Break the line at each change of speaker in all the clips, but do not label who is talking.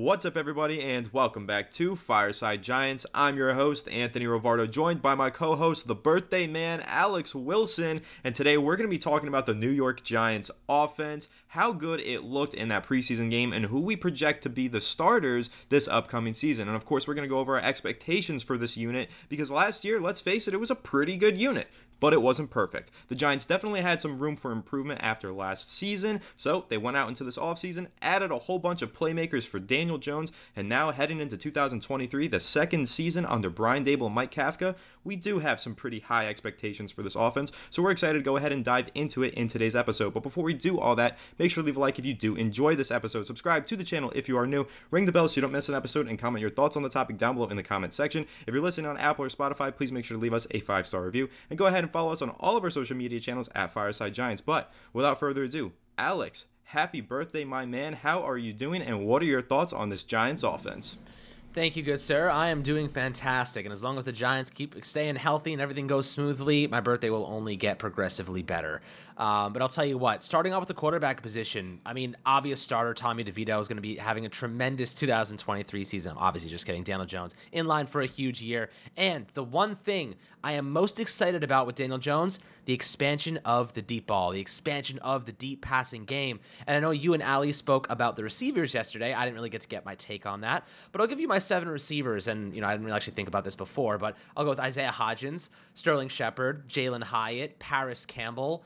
What's up, everybody, and welcome back to Fireside Giants. I'm your host, Anthony Rivardo, joined by my co-host, the birthday man, Alex Wilson, and today we're going to be talking about the New York Giants offense, how good it looked in that preseason game, and who we project to be the starters this upcoming season. And of course, we're going to go over our expectations for this unit, because last year, let's face it, it was a pretty good unit. But it wasn't perfect. The Giants definitely had some room for improvement after last season, so they went out into this offseason, added a whole bunch of playmakers for Daniel Jones, and now heading into 2023, the second season under Brian Daboll and Mike Kafka, we do have some pretty high expectations for this offense, so we're excited to go ahead and dive into it in today's episode. But before we do all that, make sure to leave a like if you do enjoy this episode, subscribe to the channel if you are new, ring the bell so you don't miss an episode, and comment your thoughts on the topic down below in the comment section. If you're listening on Apple or Spotify, please make sure to leave us a 5-star review, and go ahead and follow us on all of our social media channels at Fireside Giants. But without further ado, Alex, happy birthday, my man. How are you doing, and what are your thoughts on this Giants offense?
Thank you, good sir. I am doing fantastic, and as long as the Giants keep staying healthy and everything goes smoothly, my birthday will only get progressively better. But I'll tell you what, starting off with the quarterback position, I mean, obvious starter Tommy DeVito is going to be having a tremendous 2023 season. Obviously, just kidding. Daniel Jones in line for a huge year. And the one thing I am most excited about with Daniel Jones, the expansion of the deep ball, the expansion of the deep passing game. And I know you and Ali spoke about the receivers yesterday. I didn't really get my take on that, but I'll give you my 7 receivers. And, I didn't really actually think about this before, but I'll go with Isaiah Hodgins, Sterling Shepard, Jalen Hyatt, Paris Campbell,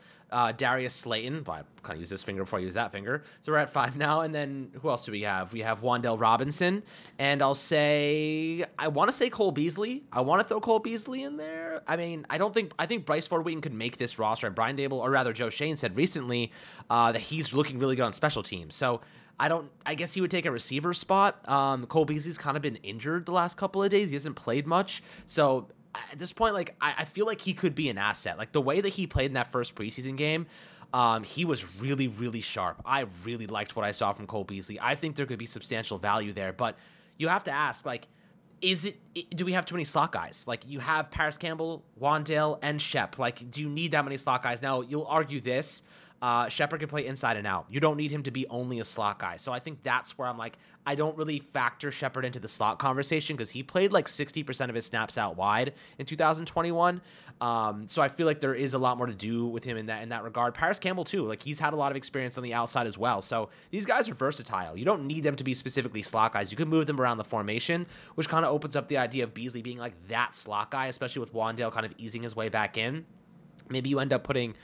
Darius Slayton. Well, I kind of use this finger before I use that finger. So we're at 5 now. And then who else do we have? We have Wan'Dale Robinson. And I want to say Cole Beasley. I want to throw Cole Beasley in there. I mean, I think Bryce Ford Wheaton could make this roster. And Brian Daboll, or rather Joe Shane, said recently that he's looking really good on special teams. So I guess he would take a receiver spot. Cole Beasley's kind of been injured the last couple of days. He hasn't played much. So at this point, I feel like he could be an asset. Like the way that he played in that first preseason game, he was really, really sharp. I really liked what I saw from Cole Beasley. I think there could be substantial value there, but you have to ask, do we have too many slot guys? Like, you have Paris Campbell, Wan'Dale, and Shep. Like, do you need that many slot guys? Now, you'll argue this. Shepard can play inside and out. You don't need him to be only a slot guy. So I think that's where I'm like, I don't really factor Shepard into the slot conversation because he played like 60% of his snaps out wide in 2021. So I feel like there is a lot more to do with him in that regard. Paris Campbell too, like he's had a lot of experience on the outside as well. So these guys are versatile. You don't need them to be specifically slot guys. You can move them around the formation, which kind of opens up the idea of Beasley being like that slot guy, especially with Wan'Dale kind of easing his way back in. Maybe you end up putting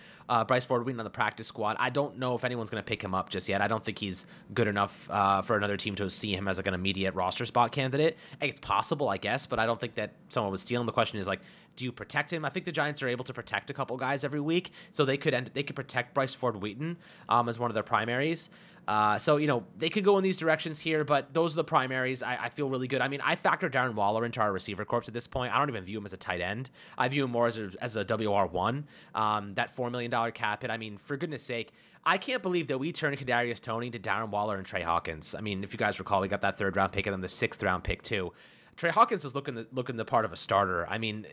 Bryce Ford Wheaton on the practice squad. I don't know if anyone's going to pick him up just yet. I don't think he's good enough for another team to see him as like an immediate roster spot candidate. It's possible, I guess, but I don't think that someone would steal him. The question is, like, do you protect him? I think the Giants are able to protect a couple guys every week, so they could protect Bryce Ford Wheaton as one of their primaries. So, they could go in these directions here, but those are the primaries. I feel really good. I mean, I factor Darren Waller into our receiver corps at this point. I don't even view him as a tight end. I view him more as a WR1. That $4 million cap hit. I mean, for goodness sake, I can't believe that we turned Kadarius Toney to Darren Waller and Trey Hawkins. I mean, if you guys recall, we got that 3rd round pick and then the 6th round pick too. Trey Hawkins is looking the part of a starter. I mean,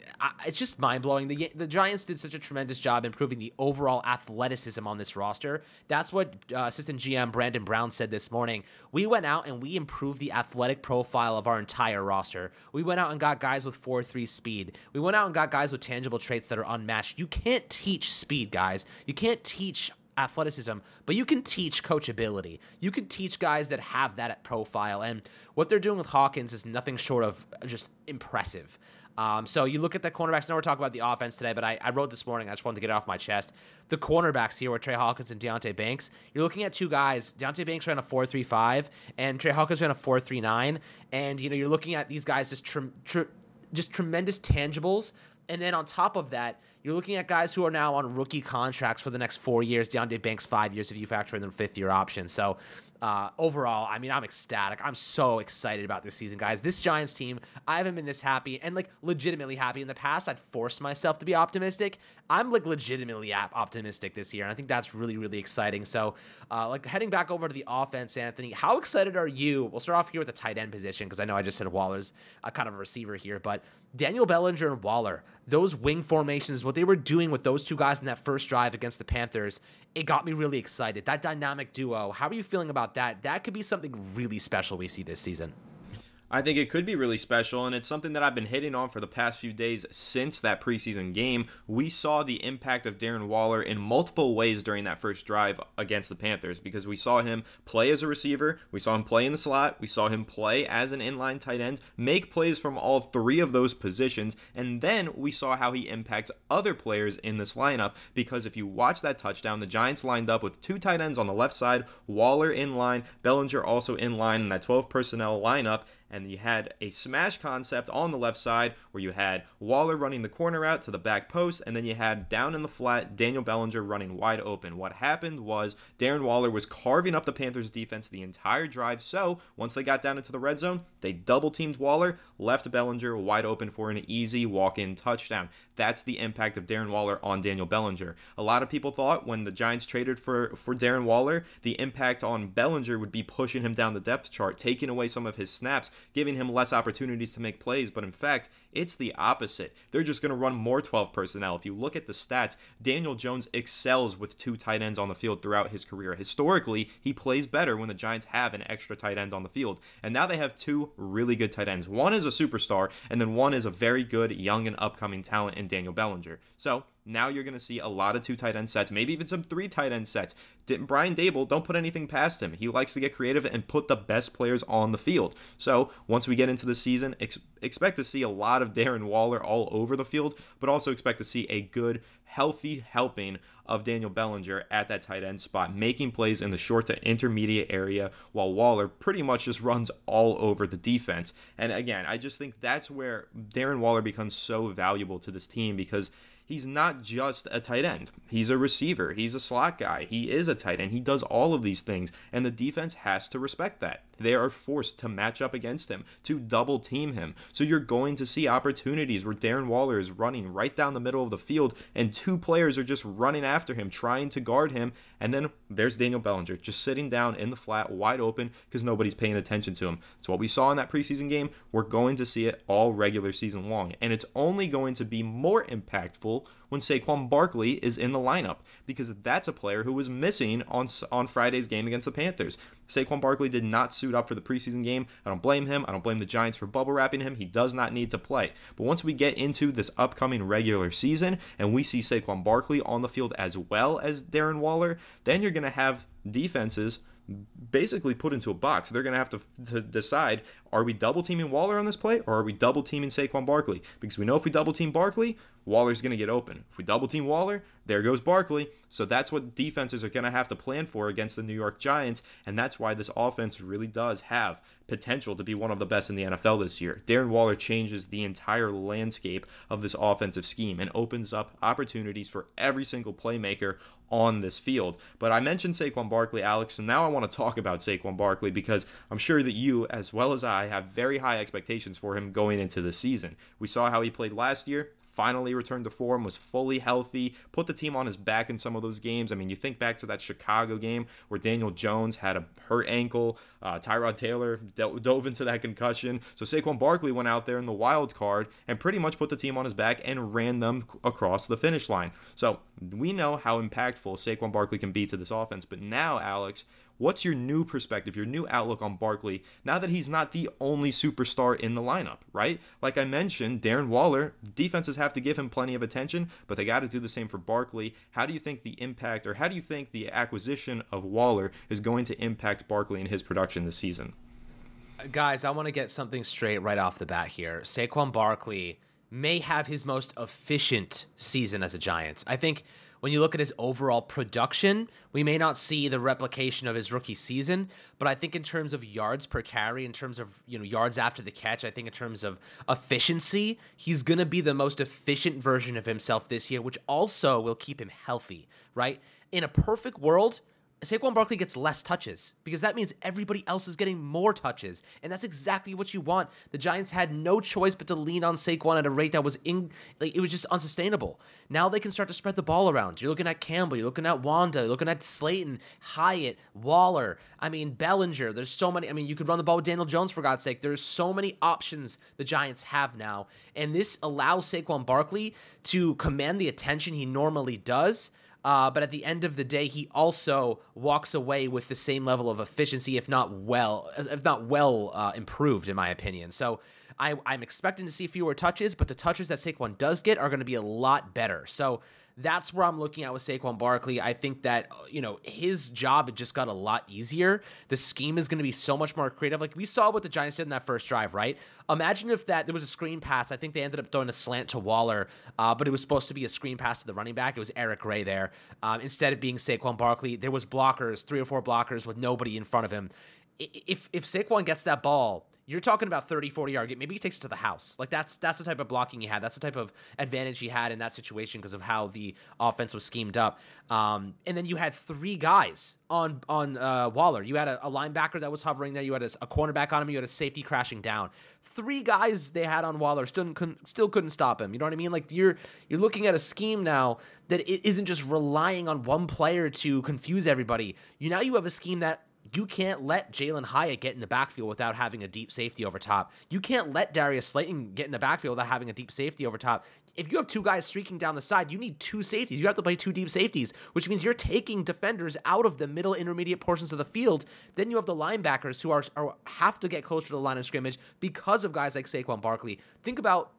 it's just mind-blowing. The Giants did such a tremendous job improving the overall athleticism on this roster. That's what assistant GM Brandon Brown said this morning. We went out and we improved the athletic profile of our entire roster. We went out and got guys with 4.3 speed. We went out and got guys with tangible traits that are unmatched. You can't teach speed, guys. You can't teach athleticism, but you can teach coachability. You can teach guys that have that profile, and what they're doing with Hawkins is nothing short of just impressive. So you look at the cornerbacks. Now we're talking about the offense today, but I wrote this morning. I just wanted to get it off my chest. The cornerbacks here with Trey Hawkins and Deonte Banks. You're looking at two guys. Deonte Banks ran a 4.35, and Trey Hawkins ran a 4.39. And you're looking at these guys just tremendous tangibles. And then on top of that, you're looking at guys who are now on rookie contracts for the next 4 years. Deonte Banks, 5 years if you factor in the 5th-year option. So overall, I mean, I'm ecstatic. I'm so excited about this season, guys. This Giants team, I haven't been this happy and legitimately happy. In the past, I'd forced myself to be optimistic. I'm legitimately optimistic this year, and I think that's really, really exciting. So heading back over to the offense, Anthony, how excited are you? We'll start off here with the tight end position because I know I just said Waller's kind of a receiver here, but Daniel Bellinger and Waller, those wing formations, what they were doing with those two guys in that first drive against the Panthers, it got me really excited. That dynamic duo, how are you feeling about about that. That could be something really special we see this season.
I think it could be really special, and it's something that I've been hitting on for the past few days since that preseason game. We saw the impact of Darren Waller in multiple ways during that first drive against the Panthers, because we saw him play as a receiver, we saw him play in the slot, we saw him play as an inline tight end, make plays from all three of those positions, and then we saw how he impacts other players in this lineup, because if you watch that touchdown, the Giants lined up with two tight ends on the left side, Waller in line, Bellinger also in line in that 12 personnel lineup, and you had a smash concept on the left side where you had Waller running the corner out to the back post, and then you had down in the flat Daniel Bellinger running wide open. What happened was Darren Waller was carving up the Panthers defense the entire drive, so once they got down into the red zone, they double teamed Waller, left Bellinger wide open for an easy walk-in touchdown. That's the impact of Darren Waller on Daniel Bellinger. A lot of people thought when the Giants traded for Darren Waller, the impact on Bellinger would be pushing him down the depth chart, taking away some of his snaps, giving him less opportunities to make plays, but in fact, it's the opposite. They're just going to run more 12 personnel. If you look at the stats, Daniel Jones excels with two tight ends on the field throughout his career. Historically, he plays better when the Giants have an extra tight end on the field, and now they have two really good tight ends. One is a superstar, and then one is a very good young and upcoming talent in Daniel Bellinger. So now you're going to see a lot of two tight end sets, maybe even some three tight end sets. Brian Dable, don't put anything past him. He likes to get creative and put the best players on the field. So once we get into the season, expect to see a lot of Darren Waller all over the field, but also expect to see a good, healthy helping of Daniel Bellinger at that tight end spot, making plays in the short to intermediate area, while Waller pretty much just runs all over the defense. And again, I just think that's where Darren Waller becomes so valuable to this team, because he's not just a tight end. He's a receiver. He's a slot guy. He is a tight end. He does all of these things, and the defense has to respect that. They are forced to match up against him, to double team him. So you're going to see opportunities where Darren Waller is running right down the middle of the field, and two players are just running after him, trying to guard him, and then there's Daniel Bellinger just sitting down in the flat, wide open, because nobody's paying attention to him. It's what we saw in that preseason game. We're going to see it all regular season long, and it's only going to be more impactful when Saquon Barkley is in the lineup, because that's a player who was missing on Friday's game against the Panthers. Saquon Barkley did not suit up for the preseason game. I don't blame him. I don't blame the Giants for bubble wrapping him. He does not need to play. But once we get into this upcoming regular season and we see Saquon Barkley on the field as well as Darren Waller, then you're going to have defenses basically put into a box. They're going to have to decide, are we double teaming Waller on this play, or are we double teaming Saquon Barkley? Because we know if we double team Barkley, Waller's going to get open. If we double team Waller, there goes Barkley. So that's what defenses are going to have to plan for against the New York Giants, and that's why this offense really does have potential to be one of the best in the NFL this year. Darren Waller changes the entire landscape of this offensive scheme and opens up opportunities for every single playmaker on this field. But I mentioned Saquon Barkley, Alex, and now I want to talk about Saquon Barkley, because I'm sure that you, as well as I, have very high expectations for him going into the season. We saw how he played last year. Finally returned to form, was fully healthy, put the team on his back in some of those games. I mean, you think back to that Chicago game where Daniel Jones had a hurt ankle, Tyrod Taylor dove into that concussion. So Saquon Barkley went out there in the wild card and pretty much put the team on his back and ran them across the finish line. So we know how impactful Saquon Barkley can be to this offense. But now, Alex, what's your new perspective, your new outlook on Barkley now that he's not the only superstar in the lineup, right? Like I mentioned, Darren Waller, defenses have to give him plenty of attention, but they got to do the same for Barkley. How do you think the impact, or how do you think the acquisition of Waller is going to impact Barkley and his production this season?
Guys, I want to get something straight right off the bat here. Saquon Barkley may have his most efficient season as a Giant. I think when you look at his overall production, we may not see the replication of his rookie season, but I think in terms of yards per carry, in terms of yards after the catch, I think in terms of efficiency, he's going to be the most efficient version of himself this year, which also will keep him healthy, right? In a perfect world, Saquon Barkley gets less touches, because that means everybody else is getting more touches, and that's exactly what you want. The Giants had no choice but to lean on Saquon at a rate that was it was just unsustainable. Now they can start to spread the ball around. You're looking at Campbell, you're looking at Wanda, you're looking at Slayton, Hyatt, Waller, Bellinger. There's so many. You could run the ball with Daniel Jones, for God's sake. There's so many options the Giants have now, and this allows Saquon Barkley to command the attention he normally does. But at the end of the day, he also walks away with the same level of efficiency, if not well improved, in my opinion. So I'm expecting to see fewer touches, but the touches that Saquon does get are going to be a lot better. So that's where I'm looking at with Saquon Barkley. I think that, his job just got a lot easier. The scheme is going to be so much more creative. Like we saw what the Giants did in that first drive, right? Imagine if there was a screen pass. I think they ended up throwing a slant to Waller, but it was supposed to be a screen pass to the running back. It was Eric Gray there. Instead of being Saquon Barkley, there was blockers, 3 or 4 blockers with nobody in front of him. If Saquon gets that ball, you're talking about 30, 40-yard game. Maybe he takes it to the house. Like that's the type of blocking he had. That's the type of advantage he had in that situation because of how the offense was schemed up. And then you had 3 guys on Waller. You had a linebacker that was hovering there. You had a cornerback on him. You had a safety crashing down. 3 guys they had on Waller still couldn't stop him. You know what I mean? Like you're looking at a scheme now that it isn't just relying on one player to confuse everybody. You have a scheme that you can't let Jalen Hyatt get in the backfield without having a deep safety over top. You can't let Darius Slayton get in the backfield without having a deep safety over top. If you have 2 guys streaking down the side, you need 2 safeties. You have to play 2 deep safeties, which means you're taking defenders out of the middle intermediate portions of the field. Then you have the linebackers who have to get closer to the line of scrimmage because of guys like Saquon Barkley. Think about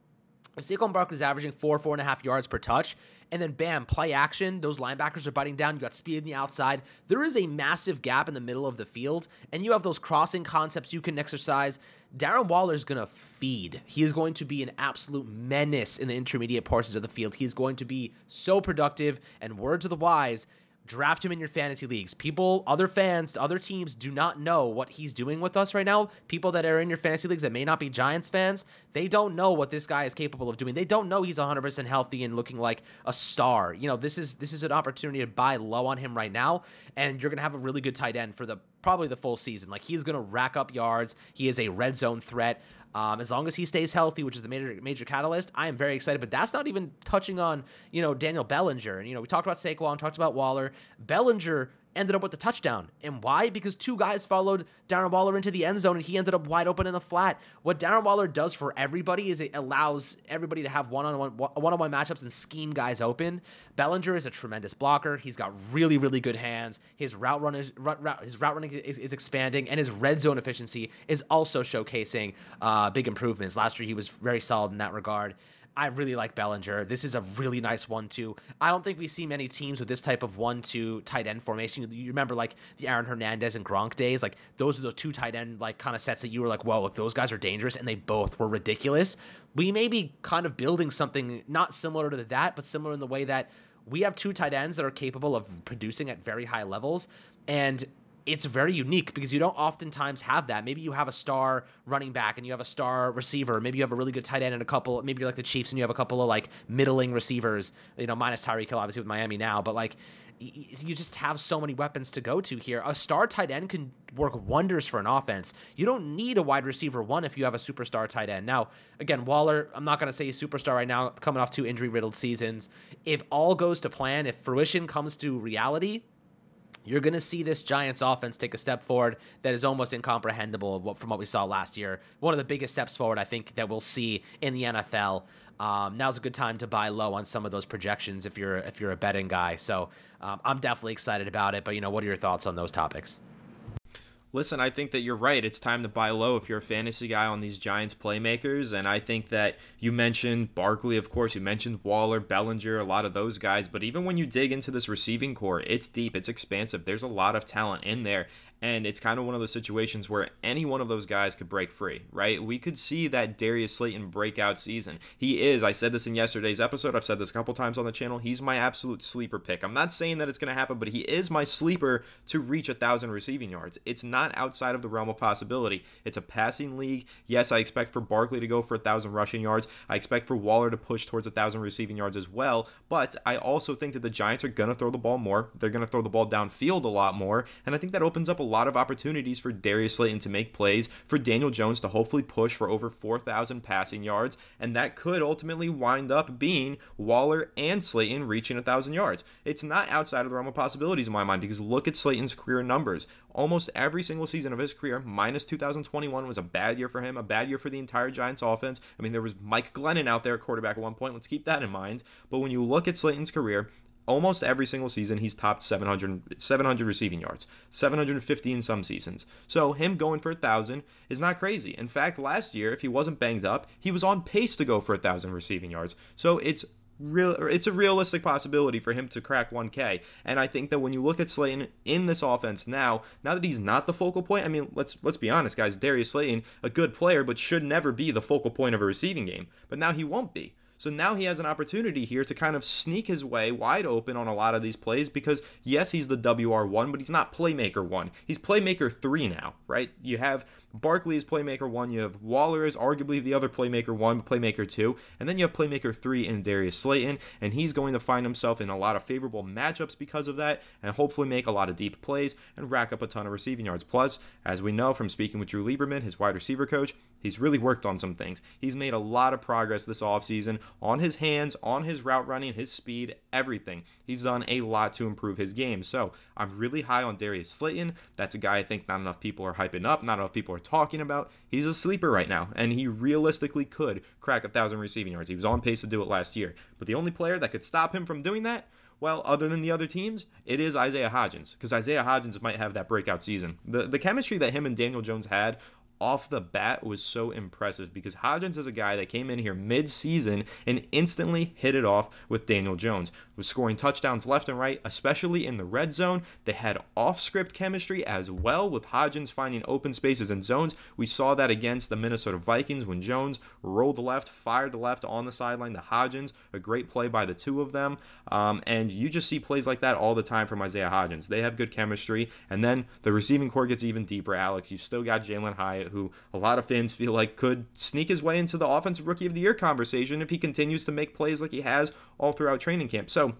if Saquon Barkley's averaging 4.5 yards per touch, and then bam, play action, those linebackers are biting down, you got speed on the outside, there is a massive gap in the middle of the field, and you have those crossing concepts you can exercise. Darren Waller is going to feed. He is going to be an absolute menace in the intermediate portions of the field. He is going to be so productive, and word to the wise, draft him in your fantasy leagues. People, other fans, other teams do not know what he's doing with us right now. People that are in your fantasy leagues that may not be Giants fans, they don't know what this guy is capable of doing. They don't know he's 100% healthy and looking like a star. This is an opportunity to buy low on him right now, and you're going to have a really good tight end for probably the full season. Like he's going to rack up yards. He is a red zone threat. As long as he stays healthy, which is the major catalyst, I am very excited. But that's not even touching on, Daniel Bellinger. And, we talked about Saquon, talked about Waller. Bellinger ended up with the touchdown. And why? Because 2 guys followed Darren Waller into the end zone, and he ended up wide open in the flat. What Darren Waller does for everybody is it allows everybody to have one-on-one matchups and scheme guys open. Bellinger is a tremendous blocker. He's got really, really good hands. His route running is expanding, and his red zone efficiency is also showcasing big improvements. Last year, he was very solid in that regard. I really like Bellinger. This is a really nice 1-2. I don't think we see many teams with this type of 1-2 tight end formation. You remember like the Aaron Hernandez and Gronk days? Like those are the 2 tight end like kind of sets that you were like, whoa, look, those guys are dangerous, and they both were ridiculous. We may be kind of building something not similar to that, but similar in the way that we have 2 tight ends that are capable of producing at very high levels, and it's very unique because you don't oftentimes have that. Maybe you have a star running back and you have a star receiver. Maybe you have a really good tight end and maybe you're like the Chiefs and you have a couple of like middling receivers, minus Tyreek Hill obviously with Miami now, but like you just have so many weapons to go to here. A star tight end can work wonders for an offense. You don't need a wide receiver 1 if you have a superstar tight end. Now, again, Waller, I'm not going to say he's superstar right now, coming off 2 injury-riddled seasons. If all goes to plan, if fruition comes to reality, you're going to see this Giants offense take a step forward that is almost incomprehensible from what we saw last year. One of the biggest steps forward, I think, that we'll see in the NFL. Now's a good time to buy low on some of those projections if you're a betting guy. So I'm definitely excited about it. But, what are your thoughts on those topics?
Listen, I think that you're right. It's time to buy low if you're a fantasy guy on these Giants playmakers. And I think that you mentioned Barkley, of course. You mentioned Waller, Bellinger, a lot of those guys. But even when you dig into this receiving core, it's deep, it's expansive. There's a lot of talent in there. And it's kind of one of those situations where any one of those guys could break free, right? We could see that Darius Slayton breakout season. He is, I said this in yesterday's episode, I've said this a couple times on the channel, he's my absolute sleeper pick. I'm not saying that it's going to happen, but he is my sleeper to reach 1,000 receiving yards. It's not outside of the realm of possibility. It's a passing league. Yes, I expect for Barkley to go for 1,000 rushing yards. I expect for Waller to push towards 1,000 receiving yards as well, but I also think that the Giants are going to throw the ball more. They're going to throw the ball downfield a lot more, and I think that opens up a lot of opportunities for Darius Slayton to make plays, for Daniel Jones to hopefully push for over 4,000 passing yards, and that could ultimately wind up being Waller and Slayton reaching 1,000 yards. It's not outside of the realm of possibilities in my mind, because look at Slayton's career numbers. Almost every single season of his career, minus 2021, was a bad year for him, a bad year for the entire Giants offense. I mean, there was Mike Glennon out there at quarterback at one point. Let's keep that in mind. But when you look at Slayton's career, almost every single season he's topped 700 receiving yards, 750 in some seasons. So him going for 1,000 is not crazy. In fact, last year, if he wasn't banged up, he was on pace to go for 1,000 receiving yards. So it's a realistic possibility for him to crack 1K. And I think that when you look at Slayton in this offense now that he's not the focal point, I mean, let's be honest, guys, Darius Slayton, a good player, but should never be the focal point of a receiving game. But now he won't be. So now he has an opportunity here to kind of sneak his way wide open on a lot of these plays because, yes, he's the WR1, but he's not playmaker 1. He's playmaker 3 now, right? You have Barkley is playmaker 1. You have Waller is arguably the other playmaker 1, playmaker 2. And then you have playmaker 3 in Darius Slayton, and he's going to find himself in a lot of favorable matchups because of that and hopefully make a lot of deep plays and rack up a ton of receiving yards. Plus, as we know from speaking with Drew Lieberman, his wide receiver coach, he's really worked on some things. He's made a lot of progress this offseason on his hands, on his route running, his speed, everything. He's done a lot to improve his game. So I'm really high on Darius Slayton. That's a guy I think not enough people are hyping up, not enough people are talking about. He's a sleeper right now, and he realistically could crack 1,000 receiving yards. He was on pace to do it last year. But the only player that could stop him from doing that, well, other than the other teams, it is Isaiah Hodgins, because Isaiah Hodgins might have that breakout season. The chemistry that him and Daniel Jones had off the bat was so impressive because Hodgins is a guy that came in here mid-season and instantly hit it off with Daniel Jones. Was scoring touchdowns left and right, especially in the red zone. They had off-script chemistry as well with Hodgins finding open spaces and zones. We saw that against the Minnesota Vikings when Jones rolled left, fired left on the sideline to Hodgins. A great play by the two of them. And you just see plays like that all the time from Isaiah Hodgins. They have good chemistry. And then the receiving core gets even deeper, Alex. You still got Jalen Hyatt, who a lot of fans feel like could sneak his way into the Offensive Rookie of the Year conversation if he continues to make plays like he has all throughout training camp. So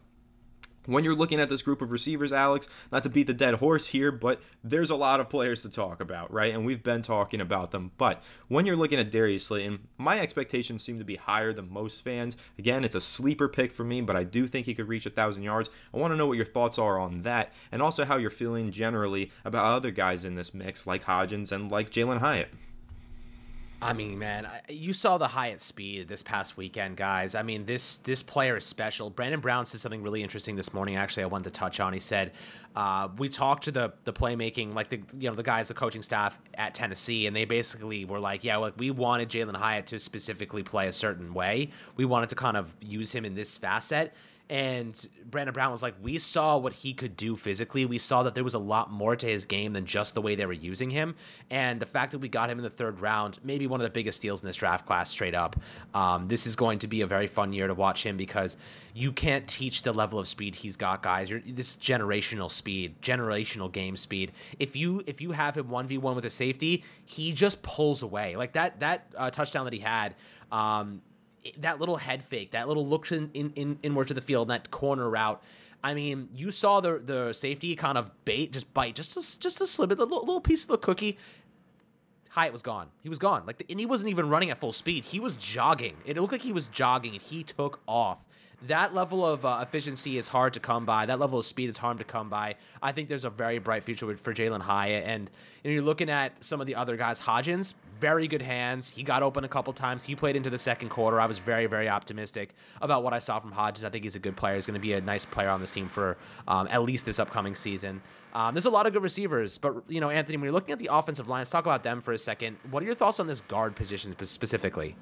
when you're looking at this group of receivers, Alex, not to beat the dead horse here, but there's a lot of players to talk about, right? And we've been talking about them. But when you're looking at Darius Slayton, my expectations seem to be higher than most fans. Again, it's a sleeper pick for me, but I do think he could reach 1,000 yards. I want to know what your thoughts are on that, and also how you're feeling generally about other guys in this mix, like Hodgins and like Jalen Hyatt.
I mean, man, you saw the Hyatt speed this past weekend, guys. I mean, this player is special. Brandon Brown said something really interesting this morning. Actually, I wanted to touch on. He said, we talked to the playmaking, like the guys, the coaching staff at Tennessee, and they basically were like, yeah, like we wanted Jalen Hyatt to specifically play a certain way. We wanted to kind of use him in this facet. And Brandon Brown was like, we saw what he could do physically. We saw that there was a lot more to his game than just the way they were using him. And the fact that we got him in the third round, maybe one of the biggest steals in this draft class straight up. This is going to be a very fun year to watch him because you can't teach the level of speed he's got, guys. This generational speed, generational game speed. If you have him 1v1 with a safety, he just pulls away. Like that touchdown that he had, that little head fake, that little look inward to the field, that corner route. I mean, you saw the safety kind of bite, just to slip it, a little piece of the cookie. Hyatt was gone. He was gone. And he wasn't even running at full speed. He was jogging. It looked like he was jogging, and he took off. That level of efficiency is hard to come by. That level of speed is hard to come by. I think there's a very bright future for Jalen Hyatt. And you're looking at some of the other guys. Hodgins, very good hands. He got open a couple times. He played into the second quarter. I was very, very optimistic about what I saw from Hodgins. I think he's a good player. He's going to be a nice player on this team for at least this upcoming season. There's a lot of good receivers. But, Anthony, when you're looking at the offensive line, let's talk about them for a second. What are your thoughts on this guard position specifically?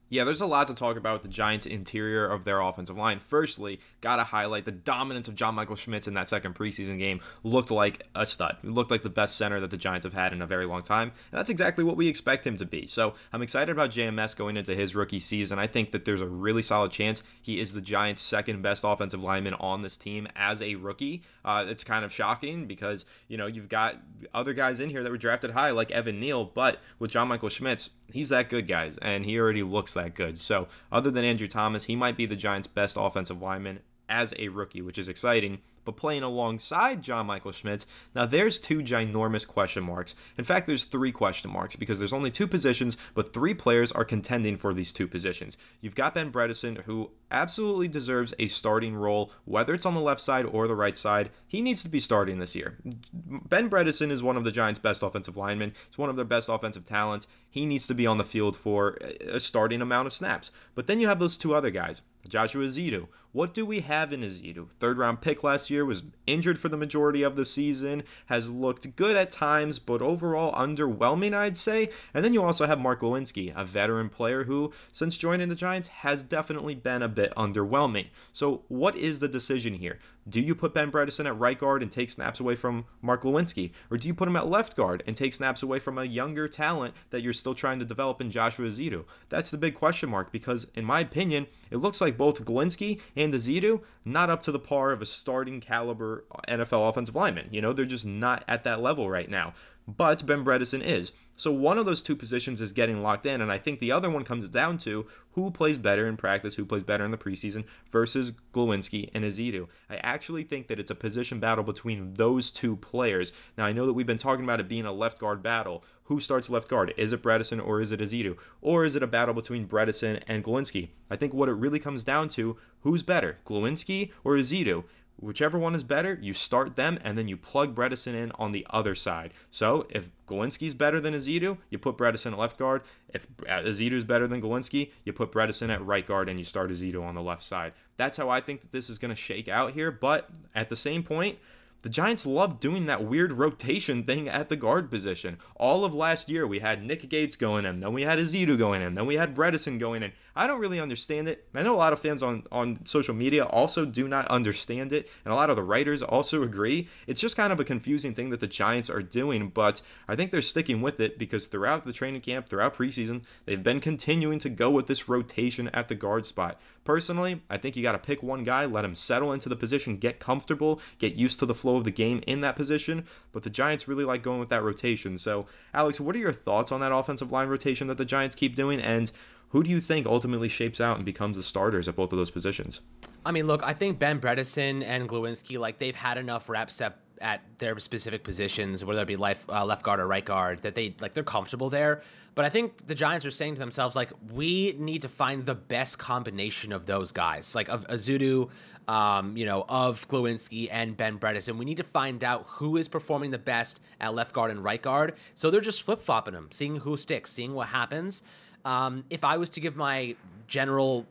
Yeah, there's a lot to talk about with the Giants' interior of their offensive line. Firstly, got to highlight the dominance of John Michael Schmitz in that second preseason game. Looked like a stud. He looked like the best center that the Giants have had in a very long time, and that's exactly what we expect him to be. So I'm excited about JMS going into his rookie season. I think that there's a really solid chance he is the Giants' second best offensive lineman on this team as a rookie. It's kind of shocking because, you've got other guys in here that were drafted high like Evan Neal, but with John Michael Schmitz, he's that good, guys, and he already looks that good. So other than Andrew Thomas, he might be the Giants' best offensive lineman as a rookie, which is exciting. But playing alongside John Michael Schmitz, now there's two ginormous question marks. In fact, there's three question marks because there's only two positions, but three players are contending for these two positions. You've got Ben Bredeson, who absolutely deserves a starting role, whether it's on the left side or the right side. He needs to be starting this year. Ben Bredeson is one of the Giants' best offensive linemen. He's one of their best offensive talents. He needs to be on the field for a starting amount of snaps. But then you have those two other guys, Joshua Ezeudu. What do we have in Ezeudu? Third-round pick last year, was injured for the majority of the season, has looked good at times, but overall underwhelming, I'd say. And then you also have Mark Lewinsky, a veteran player who, since joining the Giants, has definitely been a bit underwhelming. So what is the decision here? Do you put Ben Bredeson at right guard and take snaps away from Mark Lewinsky? Or do you put him at left guard and take snaps away from a younger talent that you're still trying to develop in Joshua Ezeudu? That's the big question mark, because in my opinion, it looks like both Lewinsky and Ezeudu not up to the par of a starting caliber NFL offensive lineman. They're just not at that level right now. But Ben Bredeson is. So one of those two positions is getting locked in, and I think the other one comes down to who plays better in practice, who plays better in the preseason versus Lewinsky and Ezeudu. I actually think that it's a position battle between those two players. Now, I know that we've been talking about it being a left guard battle. Who starts left guard? Is it Bredeson or is it Ezeudu? Or is it a battle between Bredeson and Lewinsky? I think what it really comes down to, who's better, Lewinsky or Ezeudu? Whichever one is better, you start them, and then you plug Bredeson in on the other side. So if Lewinsky's better than Ezeudu, you put Bredeson at left guard. If Ezeudu's better than Lewinsky, you put Bredeson at right guard, and you start Ezeudu on the left side. That's how I think that this is going to shake out here. But at the same point, the Giants love doing that weird rotation thing at the guard position. All of last year, we had Nick Gates going in, then we had Ezeudu going in, then we had Bredeson going in. I don't really understand it. I know a lot of fans on social media also do not understand it, and a lot of the writers also agree. It's just kind of a confusing thing that the Giants are doing, but I think they're sticking with it because throughout the training camp, throughout preseason, they've been continuing to go with this rotation at the guard spot. Personally, I think you got to pick one guy, let him settle into the position, get comfortable, get used to the flow of the game in that position, but the Giants really like going with that rotation. So, Alex, what are your thoughts on that offensive line rotation that the Giants keep doing, and who do you think ultimately shapes out and becomes the starters at both of those positions?
I mean, look, I think Ben Bredeson and Lewinsky, they've had enough reps at their specific positions, whether it be left guard or right guard, that they're comfortable there. But I think the Giants are saying to themselves, we need to find the best combination of those guys, of Ezeudu, of Lewinsky and Ben Bredeson. We need to find out who is performing the best at left guard and right guard. So they're just flip-flopping them, seeing who sticks, seeing what happens. If I was to give my general,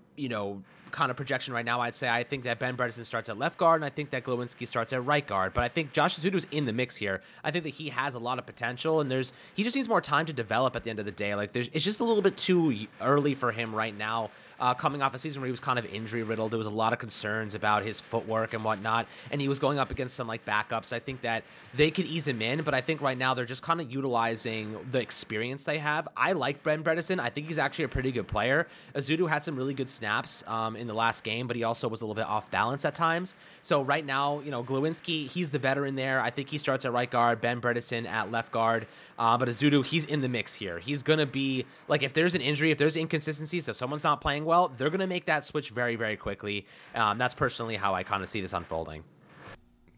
kind of projection right now, I'd say I think that Ben Bredeson starts at left guard, and I think that Lewinsky starts at right guard. But I think Josh Ezeudu's in the mix here. I think that he has a lot of potential, and he just needs more time to develop at the end of the day. It's just a little bit too early for him right now, coming off a season where he was kind of injury riddled. There was a lot of concerns about his footwork and whatnot, and he was going up against some backups. I think that they could ease him in, but I think right now they're just kind of utilizing the experience they have. I like Ben Bredeson. I think he's actually a pretty good player. Ezeudu had some really good snaps in the last game, but he also was a little bit off balance at times. So right now, Lewinsky, he's the veteran there. I think he starts at right guard, Ben Bredeson at left guard. But Ezeudu, he's in the mix here. He's going to be, if there's an injury, if there's inconsistencies, if someone's not playing well, they're going to make that switch very, very quickly. That's personally how I kind of see this unfolding.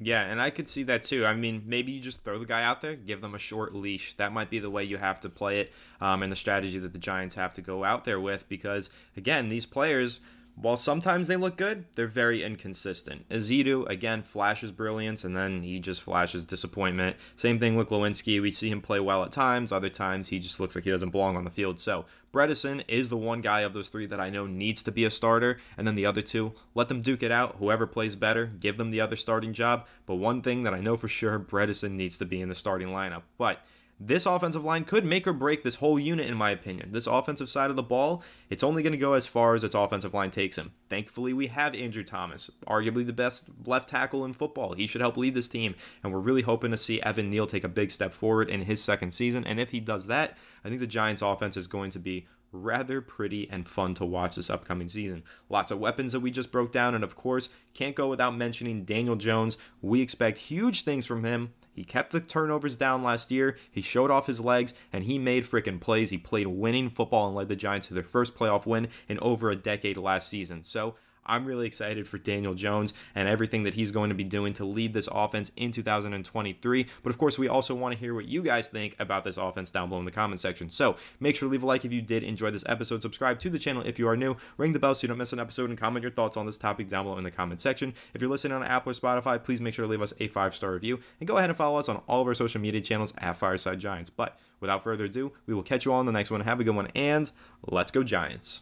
Yeah, and I could see that too. I mean, maybe you just throw the guy out there, give them a short leash. That might be the way you have to play it, and the strategy that the Giants have to go out there with, because, again, these players, while sometimes they look good, they're very inconsistent. Ezeudu, again, flashes brilliance, and then he just flashes disappointment. Same thing with Lewinsky. We see him play well at times. Other times, he just looks like he doesn't belong on the field. So Bredeson is the one guy of those three that I know needs to be a starter, and then the other two, let them duke it out. Whoever plays better, give them the other starting job. But one thing that I know for sure, Bredeson needs to be in the starting lineup. But this offensive line could make or break this whole unit, in my opinion. This offensive side of the ball, it's only going to go as far as its offensive line takes him. Thankfully, we have Andrew Thomas, arguably the best left tackle in football. He should help lead this team, and we're really hoping to see Evan Neal take a big step forward in his second season. And if he does that, I think the Giants' offense is going to be rather pretty and fun to watch this upcoming season. Lots of weapons that we just broke down, and of course, can't go without mentioning Daniel Jones. We expect huge things from him. He kept the turnovers down last year. He showed off his legs, and he made freaking plays. He played winning football and led the Giants to their first playoff win in over a decade last season. So I'm really excited for Daniel Jones and everything that he's going to be doing to lead this offense in 2023. But of course, we also want to hear what you guys think about this offense down below in the comment section. So make sure to leave a like if you did enjoy this episode. Subscribe to the channel if you are new. Ring the bell so you don't miss an episode, and comment your thoughts on this topic down below in the comment section. If you're listening on Apple or Spotify, please make sure to leave us a 5-star review, and go ahead and follow us on all of our social media channels at Fireside Giants. But without further ado, we will catch you all in the next one. Have a good one, and let's go Giants.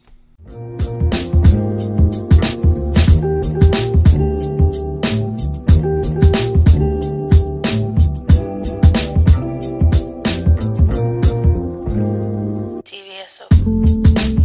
Bye.